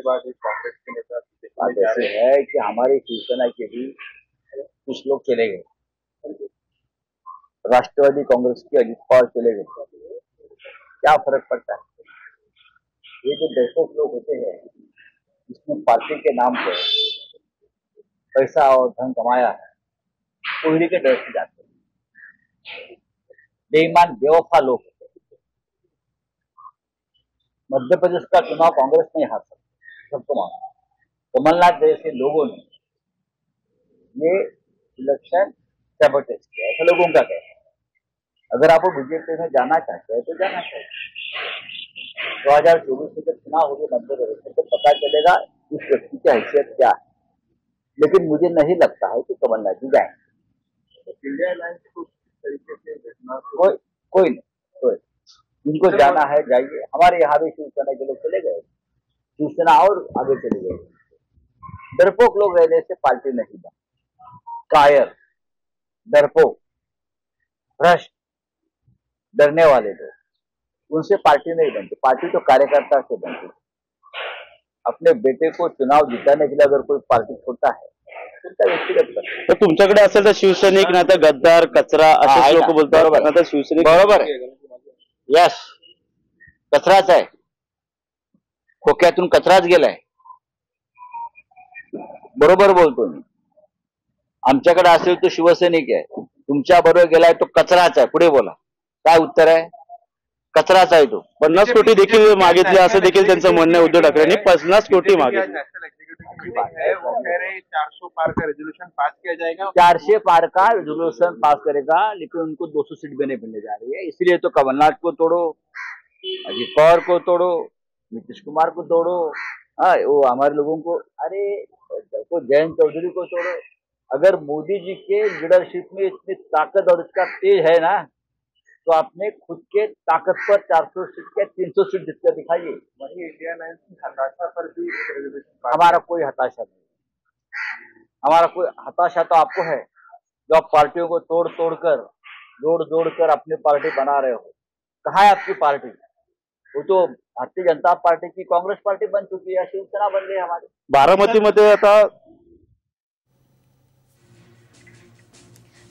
बाद एक कांग्रेस के नेता बात ऐसी है कि हमारी शिवसेना के भी कुछ लोग चले गए, राष्ट्रवादी कांग्रेस के अजित पवार चले गए, क्या फर्क पड़ता है? ये जो दहशत लोग होते हैं जिसमें पार्टी के नाम पर पैसा और धन कमाया है, उन्हीं के डर से जाते हैं। बेईमान बेवफा लोग होते हैं। मध्य प्रदेश का चुनाव कांग्रेस नहीं हार सकती, सबको मालूम। कमलनाथ जैसे लोगों ने ये इलेक्शन सैबोटेज किया, ऐसा लोगों का कहना है। अगर आपको बीजेपी में जाना चाहते हैं तो जाना चाहिए। 2024 में जब चुनाव होगी मध्य प्रदेश में तो पता चलेगा इस व्यक्ति की हैसियत क्या है, लेकिन मुझे नहीं लगता है कि कमलनाथ जी जाएंगे। इंडिया अलायंस को तरीके से कोई नहीं, जिनको जाना है जाइए। हमारे यहाँ भी शिवसेना के लोग चले गए, शिवसेना और आगे चले गए। डरपोक लोग रहने से पार्टी नहीं बनी। कायर, डरपोक, भ्रष्ट, डरने वाले लोग, उनसे पार्टी नहीं बनती। पार्टी तो कार्यकर्ता से बनती। अपने बेटे को चुनाव जिताने के लिए अगर कोई पार्टी छोड़ता है तो व्यक्तिगत तर तुमच्याकडे असेल तर शिवसैनिक नाही तर गद्दार कचरा असे लोक बोलतात, आता शिवसैनिक बरोबर आहे। यस, कचराच आहे, खोक्यातून कचराच गेलाय। बरोबर बोलतो मी। आमच्याकडे असेल तो शिवसैनिक आहे, तुमच्या बरोबर गेलाय तो कचराच आहे। पुढे बोला, काय उत्तर आहे? कचराच आहे तो। 50 कोटी देखील मागितले असं देखील त्यांचं म्हणणं आहे। उद्धव ठाकरेंनी 50 कोटी मागितले। 400 पार का रेजोल्यूशन पास किया जाएगा। 400 पार का रेजोल्यूशन पास करेगा, लेकिन उनको 200 सीट भी नहीं मिलने जा रही है। इसलिए तो कमलनाथ को तोड़ो, अजित पवार को तोड़ो, नीतीश कुमार को तोड़ो, वो हमारे लोगों को, अरे को जयंत चौधरी को तोड़ो। अगर मोदी जी के लीडरशिप में इतनी ताकत और इसका तेज है ना, तो आपने खुद के ताकत पर 400 सीट के 300 सीट जीत कर दिखाइए। वही इंडिया अलायंस की हताशा पर भी हमारा कोई हताशा नहीं। हमारा कोई हताशा तो आपको है जो आप पार्टियों को तोड़ जोड़ कर अपनी पार्टी बना रहे हो। कहाँ है आपकी पार्टी? वो तो भारतीय जनता पार्टी की कांग्रेस पार्टी बन चुकी है, शिवसेना बन गई हमारी। बारामतीमध्ये आता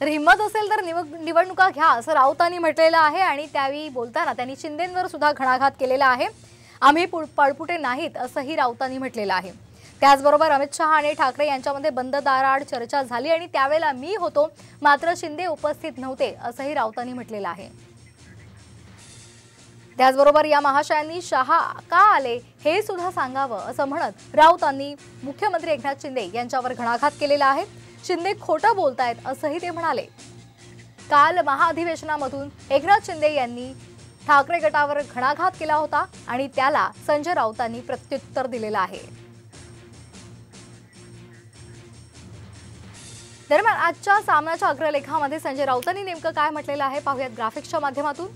तर हिम्मत असेल तर निवडणुका घ्या असं राऊतांनी म्हटलेलं आहे आणि त्यावेळी बोलताना त्यांनी शिंदेंवर सुद्धा घणाघात केलेला आहे। आम्ही पळपुटे नाहीत असंही राऊतांनी म्हटलेलं आहे। त्याचबरोबर अमित शहा आणि ठाकरे यांच्यामध्ये बंद दाराआड चर्चा झाली आणि त्यावेळेला मी होतो, मात्र शिंदे उपस्थित नव्हते असंही राऊतांनी म्हटलेलं आहे। त्याचबरोबर या महाशयांनी शहा का आले हे सुद्धा सांगावं असं म्हणत राऊतांनी मुख्यमंत्री एकनाथ शिंदे यांच्यावर घणाघात केलेला आहे। शिंदे खोटं बोलतायत असंही ते म्हणाले। काल महाअधिवेशनामधून एकनाथ शिंदे यांनी ठाकरे गटावर घणाघात केला होता आणि त्याला संजय राऊतांनी प्रत्युत्तर दिलेलं आहे। दरम्यान आजच्या सामनाच्या अग्रलेखामध्ये संजय राऊतांनी नेमकं काय म्हटलेलं आहे पाहूयात ग्राफिक्सच्या माध्यमातून।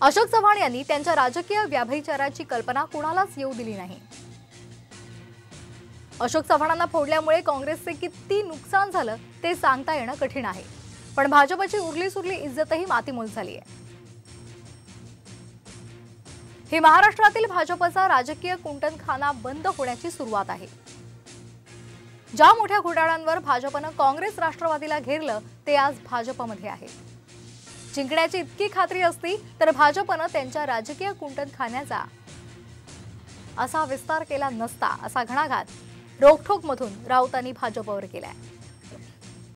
अशोक चव्हाण यांनी त्यांच्या राजकीय व्याभिचाराची कल्पना कुणालाच येऊ दिली नाही। अशोक चव्हाणांना फोडल्यामुळे काँग्रेसचे किती नुकसान झालं ते सांगता येणं कठीण आहे, पण भाजपची उरली-सुरली इज्जतही मातीमोल झाली आहे। हे महाराष्ट्रातील भाजपचा राजकीय कुंटनखाना बंद होण्याची सुरुवात आहे। ज्या मोठ्या घोटाळ्यांवर भाजपनं काँग्रेस राष्ट्रवादीला घेरलं ते आज भाजपमध्ये आहे। जिंकण्याची इतकी खात्री असती तर भाजपनं त्यांच्या राजकीय कुंटनखान्याचा असा विस्तार केला नसता, असा घणाघात रोखठोकमधून राऊतांनी भाजपवर केलाय।